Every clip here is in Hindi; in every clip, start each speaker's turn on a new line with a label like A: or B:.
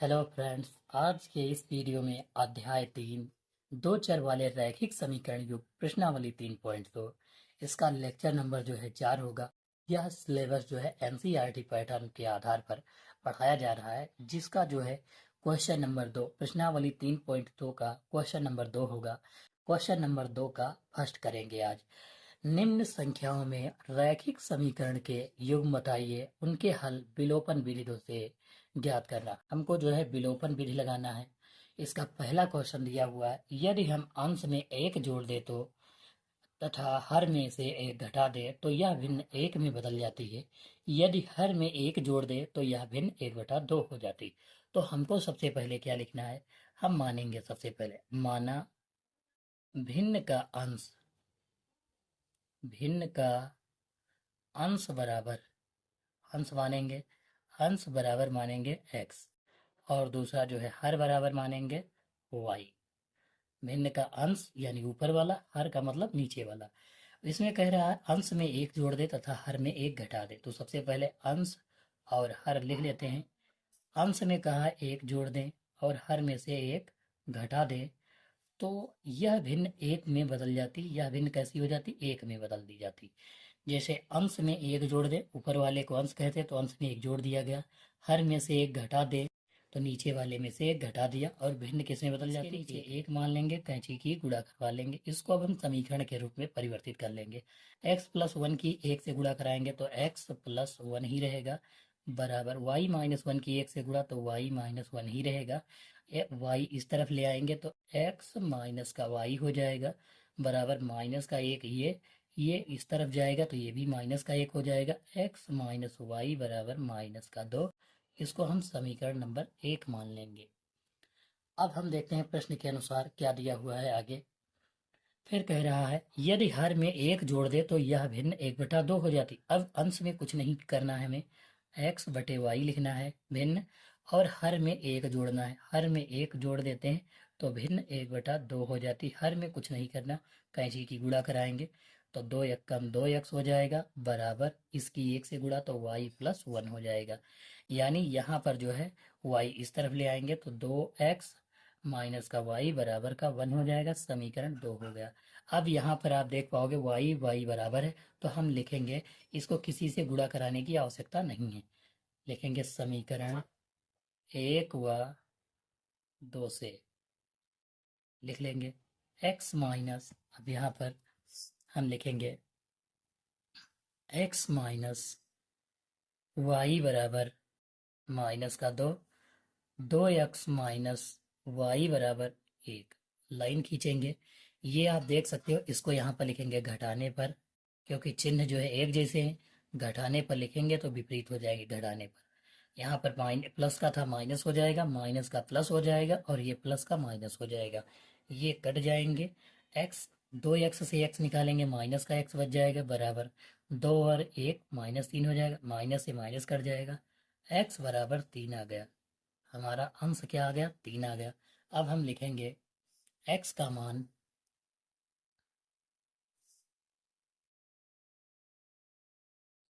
A: हेलो फ्रेंड्स, आज के इस वीडियो में अध्याय 3 दो चर वाले रैखिक समीकरण युक्त प्रश्नावली 3.2 इसका लेक्चर नंबर जो है 4 होगा। यह सिलेबस जो है एनसीईआरटी पैटर्न के आधार पर पढ़ाया जा रहा है, जिसका जो है क्वेश्चन नंबर 2 प्रश्नावली 3.2 का क्वेश्चन नंबर 2 होगा। क्वेश्चन नंबर 2 का फर्स्ट करेंगे आज। निम्न संख्याओं में रैखिक समीकरण के युग्म बताइए, उनके हल विलोपन विधि से ज्ञात करना। हमको जो है विलोपन विधि लगाना है। इसका पहला क्वेश्चन दिया हुआ है, यदि हम अंश में एक जोड़ दे तो तथा हर में से एक घटा दे तो यह भिन्न एक में बदल जाती है। यदि हर में एक जोड़ दे तो यह भिन्न 1/2 हो जाती। तो हमको सबसे पहले क्या लिखना है, हम मानेंगे सबसे पहले माना भिन्न का अंश, भिन्न का अंश बराबर, अंश मानेंगे, अंश बराबर मानेंगे x, और दूसरा जो है हर बराबर मानेंगे y। भिन्न का अंश यानी ऊपर वाला, हर का मतलब नीचे वाला। इसमें कह रहा है अंश में एक जोड़ दे तथा हर में एक घटा दे। तो सबसे पहले अंश और हर लिख लेते हैं। अंश में कहा एक जोड़ दें और हर में से एक घटा दें तो यह भिन्न एक में बदल जाती। यह भिन्न कैसी हो जाती, एक में बदल दी जाती। जैसे अंश में एक जोड़ दे, ऊपर वाले को अंश कहते हैं तो अंश में एक जोड़ दिया गया। हर में से एक घटा दे तो नीचे वाले में से एक घटा दिया और भिन्न किस में बदल जाती, नीचे एक मान लेंगे, कैंची की गुणा करवा लेंगे। इसको अब हम समीकरण के रूप में परिवर्तित कर लेंगे। x प्लस 1 की एक से गुणा कराएंगे तो x प्लस 1 ही रहेगा, बराबर y माइनस 1 की एक से गुणा तो y माइनस 1 ही रहेगा। y इस तरफ ले आएंगे तो x माइनस का y हो जाएगा, बराबर माइनस का एक, ये इस तरफ जाएगा तो ये भी माइनस का एक हो जाएगा। x माइनस वाई बराबर माइनस का 2। इसको हम समीकरण नंबर 1 मान लेंगे। अब हम देखते हैं प्रश्न के अनुसार क्या दिया हुआ है आगे। फिर कह रहा है यदि हर में एक जोड़ दे तो यह भिन्न 1/2 हो जाती। अब अंश में कुछ नहीं करना है, हमें x बटे वाई लिखना है भिन्न, और हर में एक जोड़ना है। हर में एक जोड़ देते हैं तो भिन्न 1/2 हो जाती। हर में कुछ नहीं करना, कैंची की गुणा कराएंगे तो 2 कम 2x हो जाएगा, बराबर इसकी एक से गुणा तो y प्लस 1 हो जाएगा। यानी यहाँ पर जो है y इस तरफ ले आएंगे तो 2x माइनस का y बराबर का 1 हो जाएगा। समीकरण 2 हो गया। अब यहाँ पर आप देख पाओगे y बराबर है तो हम लिखेंगे, इसको किसी से गुणा कराने की आवश्यकता नहीं है। लिखेंगे समीकरण 1 व 2 से लिख लेंगे x माइनस, अब यहाँ पर हम लिखेंगे x माइनस वाई बराबर माइनस का 2, 2x माइनस वाई बराबर 1। लाइन खींचेंगे, ये आप देख सकते हो। इसको यहाँ पर लिखेंगे घटाने पर, क्योंकि चिन्ह जो है एक जैसे हैं। घटाने पर लिखेंगे तो विपरीत हो जाएगी घटाने पर। यहाँ पर प्लस का था माइनस हो जाएगा, माइनस का प्लस हो जाएगा और ये प्लस का माइनस हो जाएगा। ये कट जाएंगे। x, 2x से x निकालेंगे, माइनस का x बच जाएगा, बराबर 2 और 1 -3 हो जाएगा। माइनस से माइनस कट जाएगा, x बराबर 3 आ गया। हमारा अंश क्या आ गया, 3 आ गया। अब हम लिखेंगे x का मान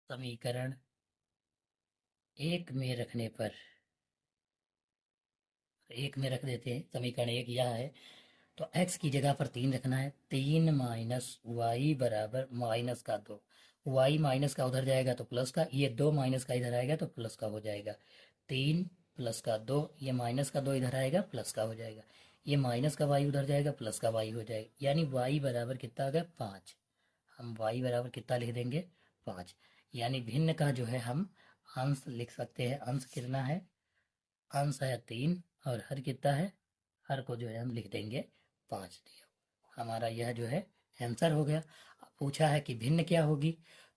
A: समीकरण 1 में रखने पर, 1 में रख देते हैं। समीकरण 1 यह है तो x की जगह पर 3 रखना है। 3 माइनस वाई बराबर माइनस का 2। y माइनस का उधर जाएगा तो प्लस का, ये 2 माइनस का इधर आएगा तो प्लस का हो जाएगा। 3 प्लस का 2, ये माइनस का 2 इधर आएगा प्लस का हो जाएगा। ये माइनस का y उधर जाएगा प्लस का y हो जाएगा। यानी y बराबर कितना आ गया, 5। हम y बराबर कितना लिख देंगे, 5। यानी भिन्न का जो है हम अंश लिख सकते हैं। अंश कितना है, अंश है 3 और हर कितना है, हर को जो है हम लिख देंगे 5 दिया। हमारा यह जो है आंसर हो गया। पूछा है कि भिन्न क्या होगी,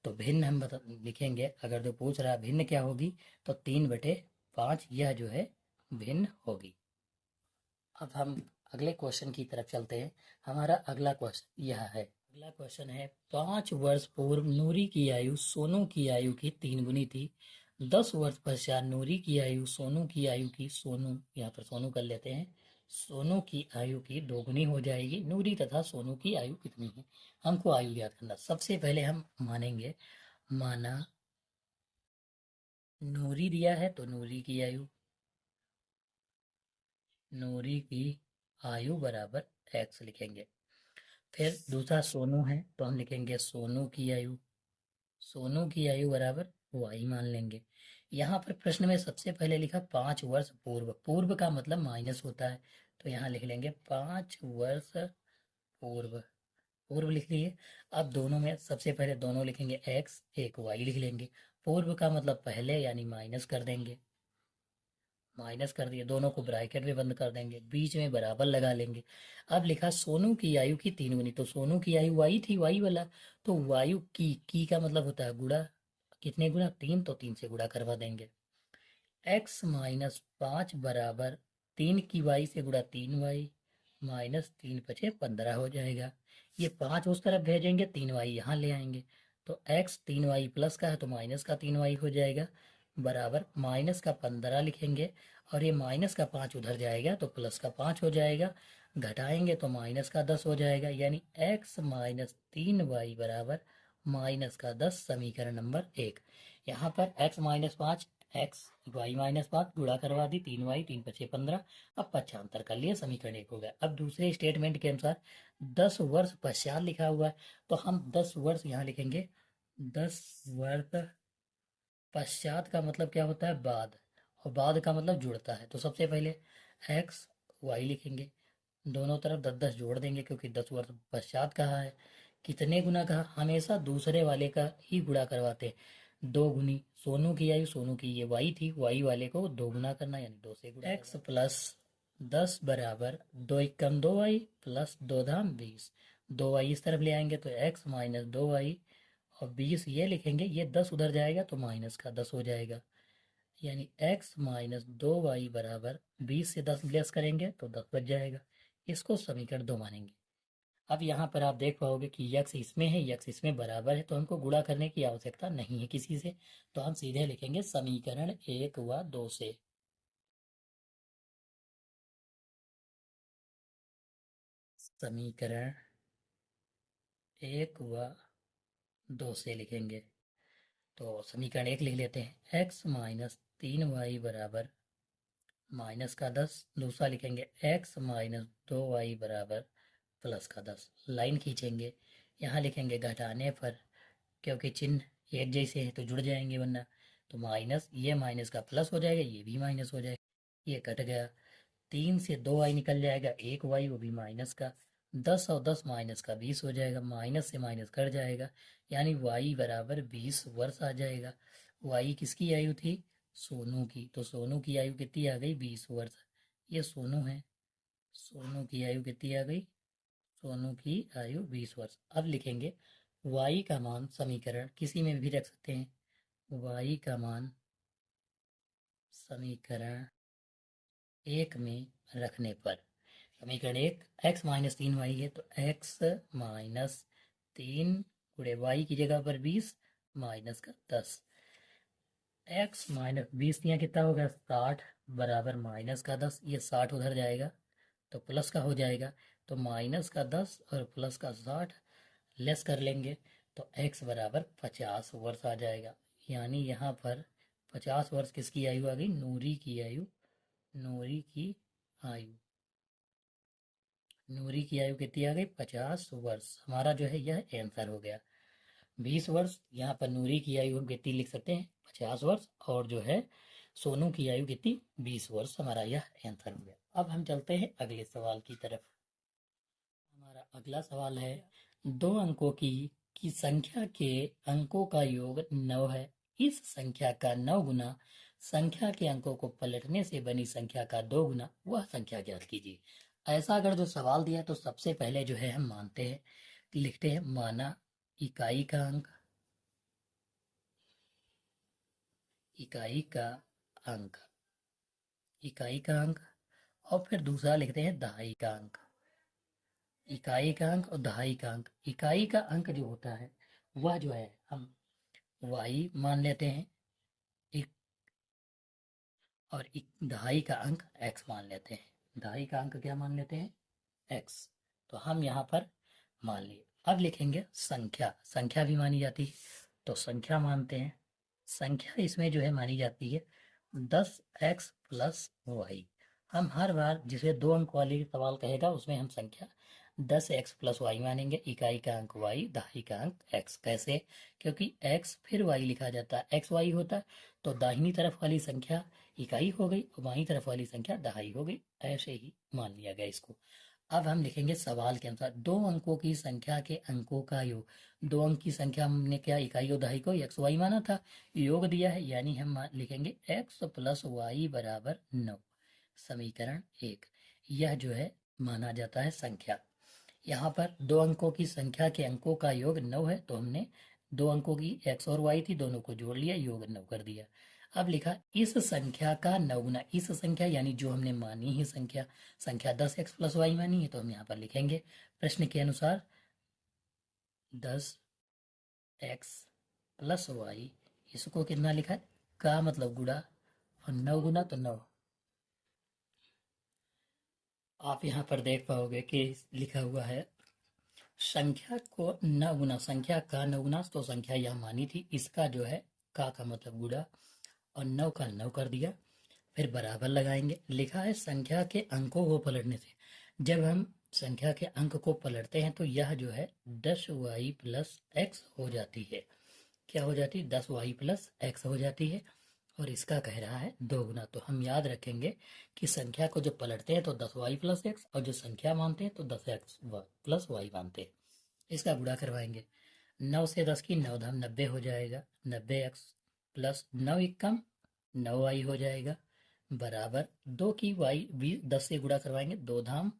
A: तो भिन्न हम लिखेंगे। अगर जो पूछ रहा है भिन्न क्या होगी तो 3/5 यह जो है भिन्न होगी। अब हम अगले क्वेश्चन की तरफ चलते हैं। हमारा अगला क्वेश्चन यह है। अगला क्वेश्चन है 5 वर्ष पूर्व नूरी की आयु सोनू की आयु की 3 गुनी थी। 10 वर्ष पश्चात नूरी की आयु सोनू की आयु की, सोनू यहाँ पर सोनू कर लेते हैं, सोनू की आयु की 2 गुनी हो जाएगी। नूरी तथा सोनू की आयु कितनी है, हमको आयु याद करना। सबसे पहले हम मानेंगे, माना नूरी दिया है तो नूरी की आयु, नूरी की आयु बराबर x लिखेंगे। फिर दूसरा सोनू है तो हम लिखेंगे सोनू की आयु, सोनू की आयु बराबर y मान लेंगे। यहाँ पर प्रश्न में सबसे पहले लिखा 5 वर्ष पूर्व, पूर्व का मतलब माइनस होता है, तो यहाँ लिख लेंगे 5 वर्ष पूर्व, पूर्व लिख लिए। अब दोनों में सबसे पहले दोनों लिखेंगे x, एक y लिख लेंगे। पूर्व का मतलब पहले यानी माइनस कर देंगे, माइनस कर दिए, दोनों को ब्रैकेट में बंद कर देंगे, बीच में बराबर लगा लेंगे। अब लिखा सोनू की आयु की 3 गुनी, तो सोनू की आयु वाई थी, वाई वाला, तो वायु की का मतलब होता है गुणा, कितने गुणा 3, तो 3 से गुणा करवा देंगे। x-5 बराबर 3 की वाई से गुणा 3y माइनस 3×5 = 15 हो जाएगा। ये 5 उस तरफ भेजेंगे, 3y यहाँ ले आएंगे, तो x 3y प्लस का है तो माइनस का 3y हो जाएगा, बराबर माइनस का 15 लिखेंगे, और ये माइनस का 5 उधर जाएगा तो प्लस का 5 हो जाएगा, घटाएंगे तो माइनस का 10 हो जाएगा, यानी x-3y बराबर माइनस का 10, समीकरण नंबर 1। यहाँ पर x-5 x y-5 गुणा करवा दी, 3y 3×5 = 15, अब पक्षांतर कर लिए, समीकरण 1 हो गया। अब दूसरे स्टेटमेंट के अनुसार 10 वर्ष पश्चात लिखा हुआ है, तो हम 10 वर्ष यहाँ लिखेंगे, 10 वर्ष पश्चात का मतलब क्या होता है, बाद, और बाद का मतलब जुड़ता है, तो सबसे पहले x y लिखेंगे, दोनों तरफ 10-10 जोड़ देंगे, क्योंकि 10 वर्ष पश्चात कहा है। कितने गुना कहा, हमेशा दूसरे वाले का ही गुणा करवाते हैं, 2 गुनी, सोनू की आयु, सोनू की ये y थी, y वाले को 2 गुना करना, यानी 2 से गुणा। x प्लस 10 बराबर 2 एकम 2y प्लस 2 धाम 20, 2y इस तरफ ले आएंगे तो x माइनस 2y, और 20 ये लिखेंगे, ये 10 उधर जाएगा तो माइनस का 10 हो जाएगा, यानी x-2y बराबर 20 से 10 लेस करेंगे तो 10 बच जाएगा। इसको समीकरण 2 मानेंगे। अब यहाँ पर आप देख पाओगे कि यक्स इसमें है, यक्स इसमें बराबर है, तो हमको गुणा करने की आवश्यकता नहीं है किसी से, तो हम सीधे लिखेंगे समीकरण 1 व 2 से। समीकरण 1 व 2 से लिखेंगे, तो समीकरण 1 लिख लेते हैं, x-3y बराबर माइनस का 10, दूसरा लिखेंगे x-2y बराबर प्लस का 10, लाइन खींचेंगे, यहाँ लिखेंगे घटाने पर, क्योंकि चिन्ह एक जैसे है तो जुड़ जाएंगे, वरना तो माइनस, ये माइनस का प्लस हो जाएगा, ये भी माइनस हो जाएगा, ये कट गया, 3 से 2y निकल जाएगा, 1y वो भी माइनस का, 10 और 10 माइनस का 20 हो जाएगा, माइनस से माइनस कट जाएगा, यानी y बराबर 20 वर्ष आ जाएगा। y किसकी आयु थी, सोनू की, तो सोनू की आयु कितनी आ गई, 20 वर्ष, ये सोनू है, सोनू की आयु कितनी आ गई, सोनू की आयु 20 वर्ष। अब लिखेंगे y का मान, समीकरण किसी में भी रख सकते हैं, y का मान समीकरण 1 में रखने पर, समीकरण 1 x-3y है तो x-3 गुणे y की जगह पर 20 माइनस का 10, x माइनस 20 यहाँ कितना होगा 60 बराबर माइनस का 10, ये 60 उधर जाएगा तो प्लस का हो जाएगा, तो माइनस का 10 और प्लस का 60 लेस कर लेंगे, तो x बराबर 50 वर्ष आ जाएगा, यानी यहाँ पर 50 वर्ष किसकी आयु आ गई, नूरी की आयु, नूरी की आयु, नूरी की आयु कितनी आ गई, 50 वर्ष, हमारा जो है यह आंसर हो गया। 20 वर्ष, यहाँ पर नूरी की आयु हम कितनी लिख सकते हैं, 50 वर्ष, और जो है सोनू की आयु कितनी, 20 वर्ष, हमारा यह आंसर हो गया। अब हम चलते हैं अगले सवाल की तरफ। हमारा अगला सवाल है, 2 अंकों की संख्या के अंकों का योग 9 है, इस संख्या का 9 गुना संख्या के अंकों को पलटने से बनी संख्या का 2 गुना, वह संख्या ज्ञात कीजिए। ऐसा अगर जो सवाल दिया है तो सबसे पहले जो है हम मानते हैं, लिखते हैं, माना इकाई का अंक, इकाई का अंक, इकाई का अंक, और फिर दूसरा लिखते हैं दहाई का अंक, इकाई का अंक और दहाई का अंक। इकाई का अंक जो होता है वह जो है हम y मान लेते हैं, एक, और दहाई का अंक x मान लेते हैं, दहाई का अंक क्या मान लेते हैं, x, तो हम यहाँ पर मान लिए। अब लिखेंगे संख्या, संख्या भी मानी जाती है, तो संख्या मानते हैं, संख्या इसमें जो है मानी जाती है 10x प्लस वाई, हम हर बार जिसे 2 अंक वाली सवाल कहेगा उसमें हम संख्या 10x प्लस वाई मानेंगे। इकाई का अंक y, दहाई का अंक x। कैसे? क्योंकि x फिर y लिखा जाता है, x y होता है, तो दाहिनी तरफ वाली संख्या इकाई हो गई और बाईं तरफ वाली संख्या दहाई हो गई। ऐसे ही मान लिया गया इसको। अब हम लिखेंगे सवाल के अनुसार 2 अंकों की संख्या के अंकों का योग। 2 अंक की संख्या हमने क्या इकाई और दहाई को x y माना था, योग दिया है, यानी हम लिखेंगे x प्लस वाई बराबर 9। समीकरण 1, यह जो है माना जाता है संख्या। यहाँ पर 2 अंकों की संख्या के अंकों का योग 9 है, तो हमने 2 अंकों की x और y थी, दोनों को जोड़ लिया, योग 9 कर दिया। अब लिखा इस संख्या का 9 गुना। इस संख्या यानी जो हमने मानी है संख्या, संख्या 10x प्लस वाई मानी है, तो हम यहाँ पर लिखेंगे प्रश्न के अनुसार 10x प्लस वाई, इसको कितना लिखा है, का मतलब गुणा, और 9 गुना तो 9। आप यहाँ पर देख पाओगे कि लिखा हुआ है संख्या को 9 गुना, संख्या का 9 गुना, तो संख्या यह मानी थी, इसका जो है का मतलब गुणा और 9 का 9 कर दिया। फिर बराबर लगाएंगे। लिखा है संख्या के अंकों को पलटने से। जब हम संख्या के अंक को पलटते हैं तो यह जो है 10y प्लस एक्स हो जाती है। क्या हो जाती है? 10y प्लस एक्स हो जाती है। और इसका कह रहा है 2 गुना। तो हम याद रखेंगे कि संख्या को जब पलटते हैं तो 10y प्लस एक्स, और जो संख्या मानते हैं तो 10x प्लस वाई मानते हैं। इसका गुणा करवाएंगे। 9 से 10 की 9 धाम 90 हो जाएगा, 90x प्लस 9 एकम 9y हो जाएगा, बराबर 2 की y 10 से गुणा करवाएंगे, 2 धाम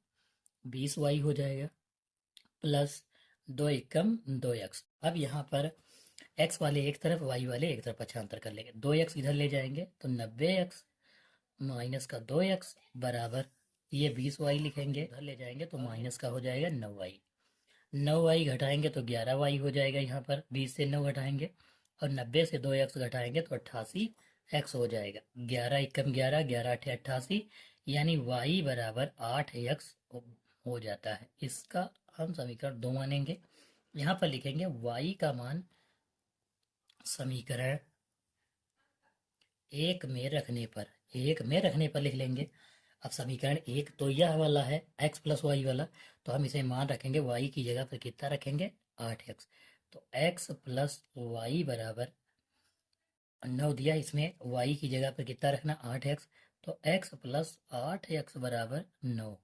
A: 20y हो जाएगा, प्लस 2 एकम 2x। अब यहाँ पर x वाले एक तरफ, y वाले एक तरफ पक्षांतर कर लेंगे। 2x इधर ले जाएंगे तो 90x माइनस का 2x बराबर ये 20y लिखेंगे, इधर ले जाएंगे तो माइनस का हो जाएगा 9y। 9y घटाएंगे तो 11y हो जाएगा। यहाँ पर 20 से 9 घटाएंगे और 90 से 2x घटाएंगे तो 88x हो जाएगा। 11 एकम 11, 11 अठे 88, यानी y बराबर 8x हो जाता है। इसका हम समीकरण 2 मानेंगे। यहाँ पर लिखेंगे y का मान समीकरण 1 में रखने पर, 1 में रखने पर लिख लेंगे। अब समीकरण 1 तो यह वाला है x प्लस वाई वाला, तो हम इसे मान रखेंगे, y की जगह पर कितना रखेंगे, 8x। तो x प्लस वाई बराबर 9 दिया, इसमें y की जगह पर कितना रखना, 8x। तो x प्लस 8x बराबर 9।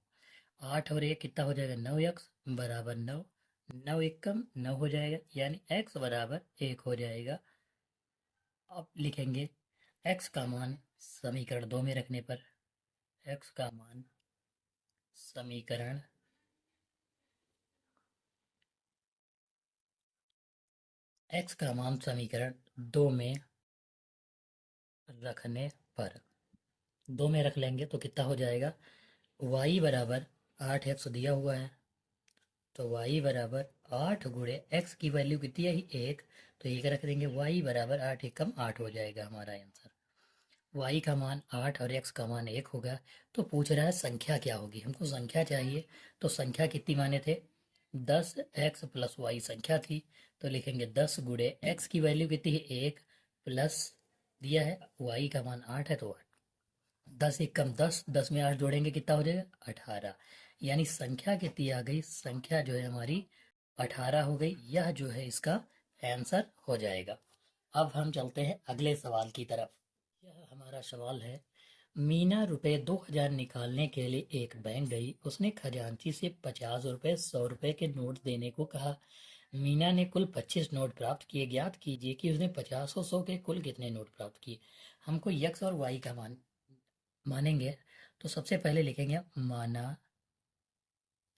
A: 8 और 1 कितना हो जाएगा, 9x बराबर 9। 9 एकम 9 हो जाएगा, यानी x बराबर 1 हो जाएगा। अब लिखेंगे x का मान समीकरण 2 में रखने पर, x का मान समीकरण x का मान समीकरण 2 में रखने पर, 2 में रख लेंगे तो कितना हो जाएगा, y बराबर 8x दिया हुआ है, तो y बराबर 8 गुणे x की वैल्यू कितनी है, 1, तो 1 रख देंगे, y बराबर 8 एकम 8 हो जाएगा हमारा आंसर। y का मान 8 और x का मान 1 होगा। तो पूछ रहा है संख्या क्या होगी, हमको संख्या चाहिए। तो संख्या कितनी माने थे, 10x प्लस वाई संख्या थी, तो लिखेंगे 10 गुणे x की वैल्यू कितनी है, 1, प्लस दिया है y का मान 8 है, तो 8, 10 एकम 10, 10 में 8 जोड़ेंगे कितना हो जाएगा, 18। यानी संख्या कितनी आ गई, संख्या जो है हमारी 18 हो गई। यह जो है इसका आंसर हो जाएगा। अब हम चलते हैं अगले सवाल की तरफ। यह हमारा सवाल है, मीना रुपए 2000 निकालने के लिए एक बैंक गई। उसने खजांची से 50 रुपए 100 रुपए के नोट देने को कहा। मीना ने कुल 25 नोट प्राप्त किए। ज्ञात कीजिए कि उसने 50 और 100 के कुल कितने नोट प्राप्त किए। हमको x और y का मान मानेंगे। तो सबसे पहले लिखेंगे माना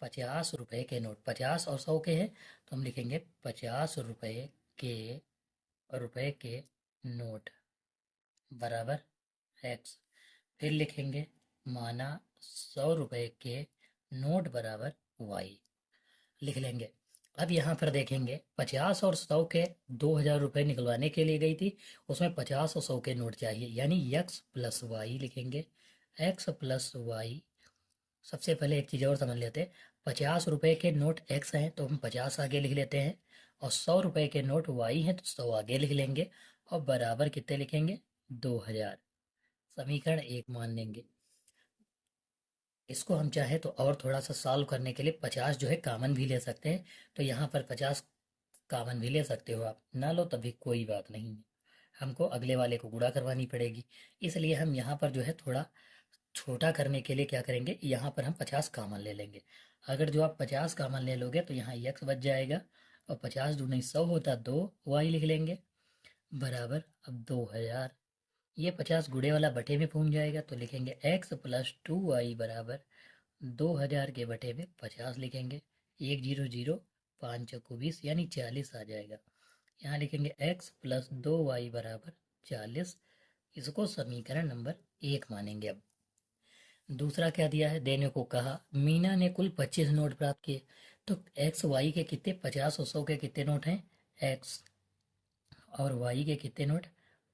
A: 50 रुपए के नोट, 50 और 100 के हैं, तो हम लिखेंगे 50 रुपए के नोट बराबर x। फिर लिखेंगे माना 100 रुपए के नोट बराबर y, लिख लेंगे। अब यहाँ पर देखेंगे 50 और 100 के 2000 रुपये निकलवाने के लिए गई थी, उसमें 50 और 100 के नोट चाहिए, यानी x प्लस वाई लिखेंगे। x प्लस वाई, सबसे पहले एक चीज़ और समझ लेते हैं, 50 रुपए के नोट x हैं तो हम 50 आगे लिख लेते हैं, और 100 रुपए के नोट y हैं तो 100 आगे लिख लेंगे, और बराबर कितने लिखेंगे, 2000। समीकरण 1 मान लेंगे। इसको हम चाहे तो और थोड़ा सा सॉल्व करने के लिए 50 जो है कॉमन भी ले सकते हैं। तो यहाँ पर 50 कॉमन भी ले सकते हो, आप ना लो तभी कोई बात नहीं है। हमको अगले वाले को गुणा करवानी पड़ेगी, इसलिए हम यहाँ पर जो है थोड़ा छोटा करने के लिए क्या करेंगे, यहाँ पर हम 50 कॉमन ले लेंगे। अगर जो आप 50 कॉमन ले लोगे तो यहाँ x बच जाएगा, और 50 दूनी 100 होता, 2y लिख लेंगे बराबर। अब 2000, ये 50 गुड़े वाला बटे में पहुंच जाएगा, तो लिखेंगे x प्लस 2y बराबर 2000 के बटे में 50 लिखेंगे। 100, 5 चौको 20 यानी 40 आ जाएगा। यहाँ लिखेंगे x प्लस 2y बराबर 40। इसको समीकरण नंबर 1 मानेंगे। अब दूसरा क्या दिया है, देने को कहा मीना ने कुल 25 नोट प्राप्त किए। तो एक्स वाई के कितने, 50 और 100 के कितने नोट हैं, एक्स और वाई के कितने नोट,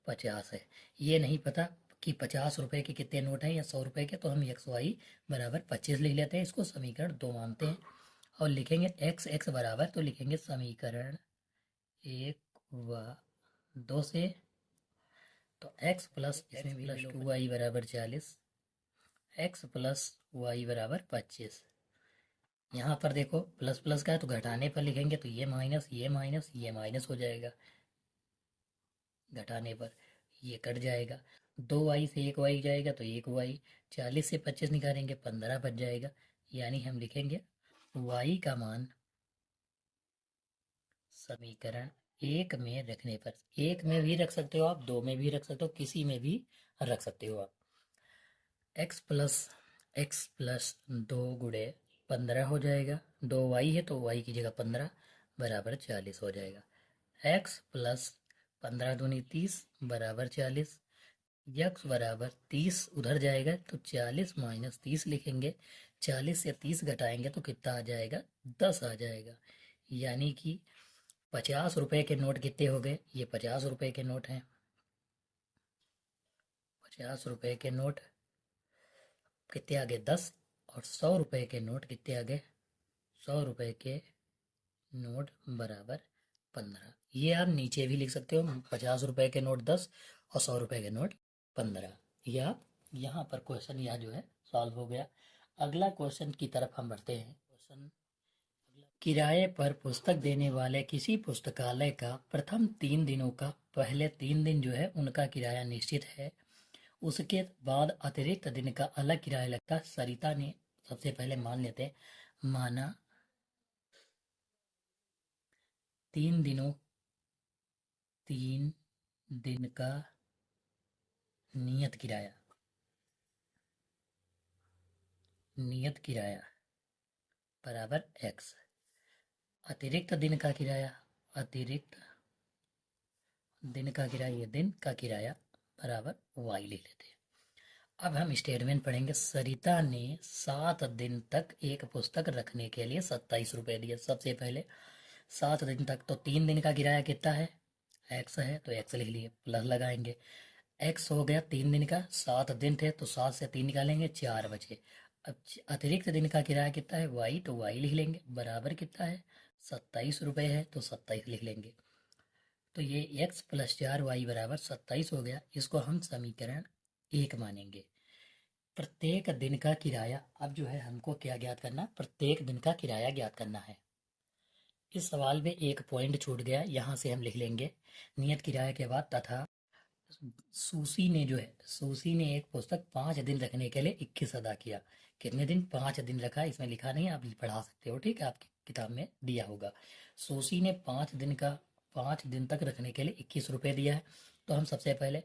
A: 50 है। ये नहीं पता कि 50 रुपए के कितने नोट हैं या 100 रुपए के, तो हम एक्स वाई बराबर 25 लिख लेते हैं। इसको समीकरण 2 मानते हैं और लिखेंगे एक्स एक्स बराबर, तो लिखेंगे समीकरण 1 व 2 से, तो एक्स प्लस इसमें भी 2y बराबर 40, एक्स प्लस वाई बराबर 25। यहाँ पर देखो प्लस प्लस का है तो घटाने पर लिखेंगे तो ये माइनस ये माइनस ये माइनस हो जाएगा, घटाने पर ये कट जाएगा। 2y से 1y जाएगा तो 1y, 40 से 25 निकालेंगे 15 बच जाएगा। यानी हम लिखेंगे y का मान समीकरण 1 में रखने पर, 1 में भी रख सकते हो आप, 2 में भी रख सकते हो, किसी में भी रख सकते हो आप। x प्लस 2 गुड़े 15 हो जाएगा, 2y है तो y की जगह 15 बराबर 40 हो जाएगा। x प्लस 15 दूनी 30 बराबर 40, यक्स बराबर 30 उधर जाएगा तो 40 माइनस 30 लिखेंगे। 40 से 30 घटाएंगे तो कितना आ जाएगा, 10 आ जाएगा। यानी कि 50 रुपए के नोट कितने हो गए, ये 50 रुपए के नोट हैं, 50 रुपए के नोट कितने आ गए, 10। और 100 रुपए के नोट कितने आ गए, 100 रुपए के नोट बराबर 15। ये आप नीचे भी लिख सकते हो, 50 रुपए के नोट 10 और 100 रुपए के नोट 15। ये आप यहाँ पर क्वेश्चन यह जो है सॉल्व हो गया। अगला क्वेश्चन की तरफ हम बढ़ते हैं। क्वेश्चन, किराए पर पुस्तक देने वाले किसी पुस्तकालय का प्रथम 3 दिनों का पहले 3 दिन जो है उनका किराया निश्चित है, उसके बाद अतिरिक्त दिन का अलग किराया लगता है। सरिता ने, सबसे पहले मान लेते हैं, माना 3 दिनों 3 दिन का नियत किराया, नियत किराया बराबर x, अतिरिक्त दिन का किराया, अतिरिक्त दिन का किराया, ये दिन का किराया बराबर y ले लेते हैं। अब हम स्टेटमेंट पढ़ेंगे। सरिता ने 7 दिन तक एक पुस्तक रखने के लिए 27 रुपये दिए। सबसे पहले 7 दिन तक, तो 3 दिन का किराया कितना है, x है तो x लिख लिए, प्लस लगाएंगे, x हो गया 3 दिन का, 7 दिन थे तो 7 से 3 निकालेंगे, 4 बचे। अब अतिरिक्त दिन का किराया कितना है, y, तो y लिख लेंगे, बराबर कितना है, 27 रुपये है तो 27 लिख लेंगे। तो ये x प्लस 4y बराबर 27 हो गया। इसको हम समीकरण 1 मानेंगे। प्रत्येक दिन का किराया, अब जो है हमको क्या ज्ञात करना, प्रत्येक दिन का किराया ज्ञात करना है। इस सवाल में एक पॉइंट छूट गया, यहाँ से हम लिख लेंगे नियत किराया के बाद तथा सूसी ने जो है, सूसी ने एक पुस्तक 5 दिन रखने के लिए 21 अदा किया। कितने दिन, 5 दिन रखा, इसमें लिखा नहीं, आप पढ़ा सकते हो, ठीक है, आपकी किताब में दिया होगा। सूसी ने 5 दिन तक रखने के लिए 21 रुपये दिया है। तो हम सबसे पहले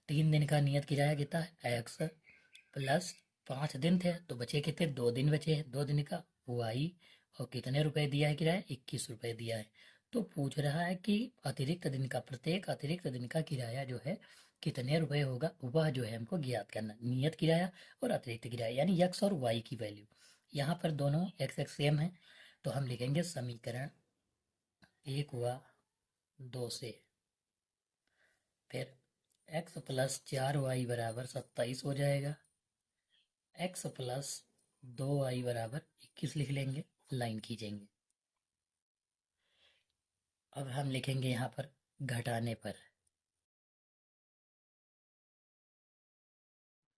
A: 3 दिन का नियत किराया कितना है, एक्स प्लस 5 दिन थे तो बचे कितने, 2 दिन बचे हैं, 2 दिन का वाई, और कितने रुपए दिया है किराया, 21 रुपये दिया है। तो पूछ रहा है कि अतिरिक्त दिन का, प्रत्येक अतिरिक्त दिन का किराया जो है कितने रुपए होगा, वह जो है हमको ज्ञात करना। नियत किराया और अतिरिक्त किराया यानी x और y की वैल्यू, यहाँ पर दोनों x सेम है, तो हम लिखेंगे समीकरण 1 व 2 से, फिर x प्लस 4y बराबर 27 हो जाएगा, x प्लस 2y बराबर 21 लिख लेंगे, लाइन खींचेंगे। अब हम लिखेंगे यहाँ पर घटाने पर,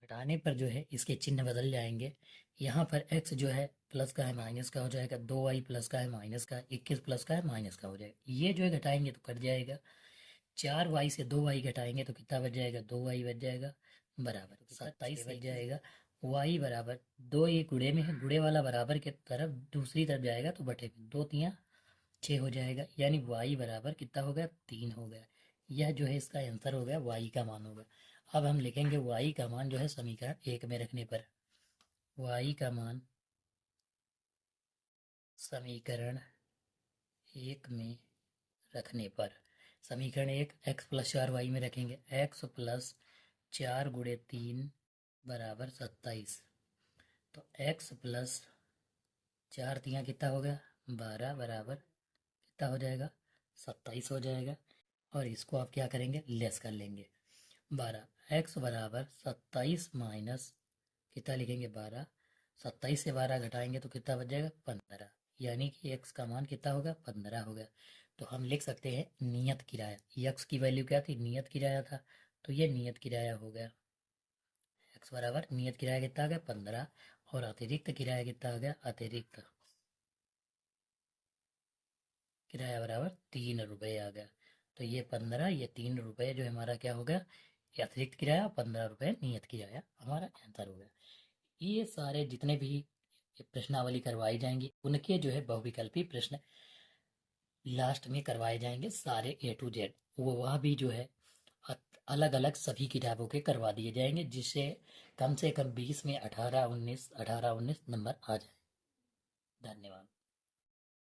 A: घटाने पर जो है इसके चिन्ह बदल जाएंगे, यहाँ पर x जो है प्लस का है माइनस का हो जाएगा, 2y प्लस का है माइनस का, 21 प्लस का है माइनस का हो जाएगा। ये जो है घटाएंगे तो कट जाएगा, 4y से 2y घटाएंगे तो कितना बच जाएगा, 2y बच जाएगा, बराबर 27 बच जाएगा। y बराबर 2, ये गुणे में है, गुणे वाला बराबर के तरफ दूसरी तरफ जाएगा तो बटे में 2 तियाँ 6 हो जाएगा, यानी y बराबर कितना हो गया, 3 हो गया। यह जो है इसका आंसर हो गया, y का मान होगा। अब हम लिखेंगे y का मान जो है समीकरण 1 में रखने पर, y का मान समीकरण 1 में रखने पर, समीकरण 1 x प्लस 4y में रखेंगे, x प्लस 4 गुणे 3 बराबर 27। तो x प्लस 4 तियाँ कितना हो गया, 12 बराबर कितना हो जाएगा, 27 हो जाएगा। और इसको आप क्या करेंगे, लेस कर लेंगे, 12 x बराबर 27 माइनस कितना लिखेंगे, 12, 27 से 12 घटाएंगे तो कितना बच जाएगा, 15, यानी कि x का मान कितना होगा, 15 हो गया। तो हम लिख सकते हैं नियत किराया, x की वैल्यू क्या थी, नियत किराया था, तो ये नियत किराया हो गया। x बराबर नियत किराया कितना आ गया, 15, और अतिरिक्त किराया कितना आ गया, अतिरिक्त किराया बराबर 3 रुपये आ गया। तो ये 15, ये 3 रुपये जो हमारा क्या हो गया, ये अतिरिक्त किराया, 15 रुपये नियत किराया हमारा आंसर हो गया। ये सारे जितने भी प्रश्नावली करवाई जाएंगी उनके जो है बहुविकल्पी प्रश्न लास्ट में करवाए जाएंगे, सारे A to Z, वो वह भी जो है अलग अलग सभी किताबों के करवा दिए जाएंगे, जिससे कम से कम 20 में 18 19 नंबर आ जाए। धन्यवाद।